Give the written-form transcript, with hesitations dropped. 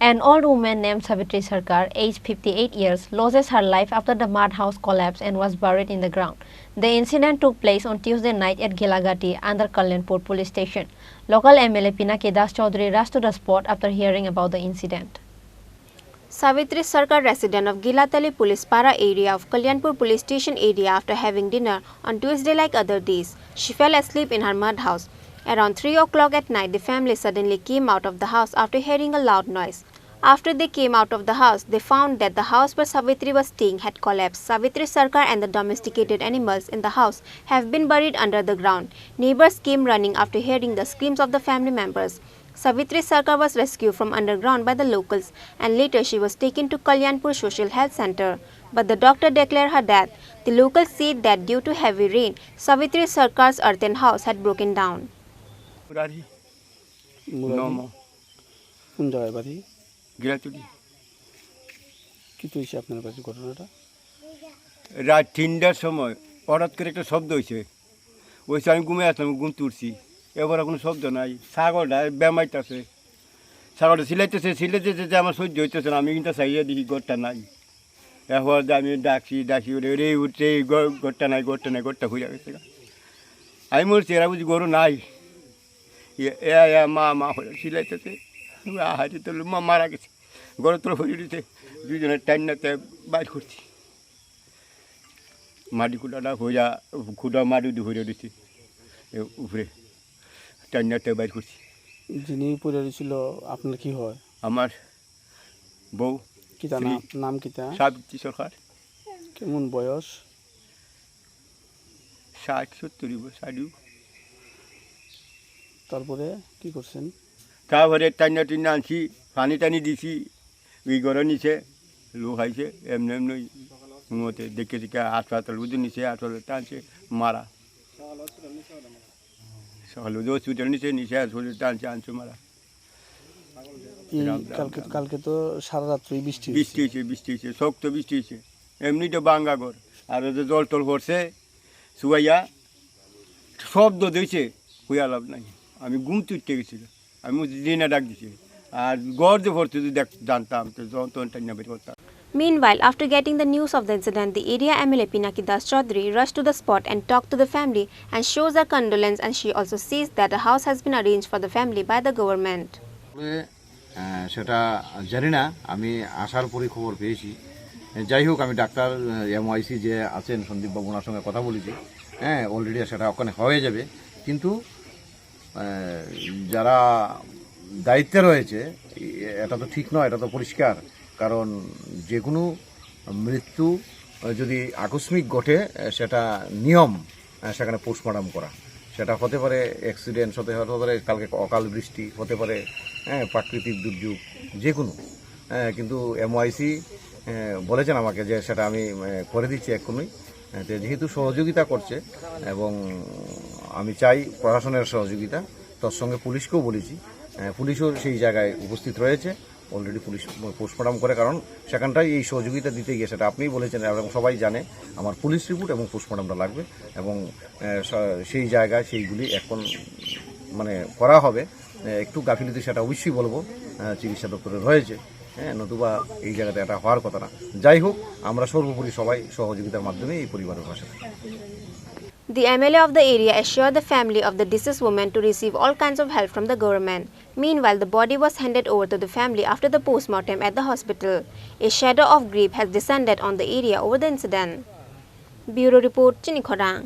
An old woman named Savitri Sarkar, aged 58 years, loses her life after the mud house collapsed and was buried in the ground. The incident took place on Tuesday night at Gilagati under Kalyanpur police station. Local MLA Pinaki Das Chaudhary rushed to the spot after hearing about the incident. Savitri Sarkar, resident of Gilatali Police Para area of Kalyanpur police station area, after having dinner on Tuesday like other days, she fell asleep in her mud house. Around 3 o'clock at night, the family suddenly came out of the house after hearing a loud noise. After they came out of the house, they found that the house where Savitri was staying had collapsed. Savitri Sarkar and the domesticated animals in the house have been buried under the ground. Neighbors came running after hearing the screams of the family members. Savitri Sarkar was rescued from underground by the locals and later she was taken to Kalyanpur Social Health Center. But the doctor declared her death. The locals said that due to heavy rain, Savitri Sarkar's earthen house had broken down. রাত ৩টার সময় হঠাৎ করে একটা শব্দ হয়েছে। ওই আমি ঘুমিয়ে আসলাম, ঘুম তুলছি, এবার কোনো শব্দ নাই। ছাগলটা ব্যামাইতেছে, ছাগলটা সিলাইতেছে আমার সহ্য হইতেছে না। আমি কিন্তু চাইয়ে দেখি ঘরটা নাই। এরপর আমি ডাকি রে উঠছে, ঘরটা নাই ঘরটা হয়ে গেছে। আমি মরছি, এরা বুঝি গরু নাই। মা সিলাইতেছে, হাঁটি তো মারা গেছে, গরু তো হয়ে দিতে দুজনের টাইনাতে বাইর করছি। মাটি খুঁটাটা হইয়া খুঁটা মাটি হয়ে দিচ্ছি উপরে, টাইনাতে বাইর করছি। যিনি পড়ে ছিল আপনার কি হয়? আমার বউ। কিতা নাম কিতা? সাবিত্রী সরকার। কেমন বয়স? 60-70 তারপরে কি করছেন? তারপরে টাইনা আনছি, পানি টানি দিছি, ওই ঘরে নিচে লোক আইছে, এমনি মতে দেখে হাসপাতাল বুঝে নিচে, হাসপাতাল টানছে মারা। সকালে হসপিটাল নিচে হসপিটাল টানছে আনছে মারা। কালকে তো সারা রাত্রি বৃষ্টি হয়েছে, শক্ত বৃষ্টি হয়েছে। এমনি তো বাঙ্গা ঘর, আর জল টল পড়ছে শুয়াইয়া, শব্দ দিয়েছে, হইয়া লাভ নাই। আমি ঘুম তুলতে গেছিলাম, আমি দিনে ডাক দিছি, আর ঘর যে ভরতে যদি জানতাম তো যখন টাইনা বের করতাম। Meanwhile, after getting the news of the incident, the area MLA Pinaki Das Chaudhary rushed to the spot and talked to the family and shows her condolence, and she also says that a house has been arranged for the family by the government. সেটা জানি না, আমি আসার পরই খবর পেয়েছি। যাই হোক, আমি ডাক্তার এমওআইসি যে আছেন সন্দীপবাবু, ওনার সঙ্গে কথা বলেছি। অলরেডি সেটা ওখানে হয়ে যাবে, কিন্তু যারা দায়িত্বে রয়েছে এটা তো ঠিক নয়, এটা তো পরিষ্কার। কারণ যে কোনো মৃত্যু যদি আকস্মিক ঘটে, সেটা নিয়ম সেখানে পোস্টমর্টম করা। সেটা হতে পারে অ্যাক্সিডেন্ট, হতে পারে কালকে অকাল বৃষ্টি, হতে পারে প্রাকৃতিক দুর্যোগ, যে কোনো। কিন্তু এমওআইসি বলেছেন আমাকে যে সেটা আমি করে দিচ্ছি এক্ষুনি। যেহেতু সহযোগিতা করছে এবং আমি চাই প্রশাসনের সহযোগিতা, তার সঙ্গে পুলিশকেও বলেছি, পুলিশও সেই জায়গায় উপস্থিত রয়েছে। অলরেডি পুলিশ পোস্টমর্টম করে, কারণ সেখানটায় এই সহযোগিতা দিতে গিয়ে, সেটা আপনিই বলেছেন এবং সবাই জানে, আমার পুলিশ রিপোর্ট এবং পোস্টমর্টমটা লাগবে, এবং সেই জায়গায় সেইগুলি এখন করা হবে। একটু গাফিলতি সেটা অবশ্যই বলবো, চিকিৎসা দপ্তরে রয়েছে, নতুবা এই জায়গাতে এটা হওয়ার কথা না। যাই হোক, আমরা সর্বোপরি সবাই সহযোগিতার মাধ্যমে এই পরিবারের পাশে থাকি। The MLA of the area assured the family of the deceased woman to receive all kinds of help from the government. Meanwhile, the body was handed over to the family after the post-mortem at the hospital. A shadow of grief has descended on the area over the incident. Bureau Report, Chini, Khorang.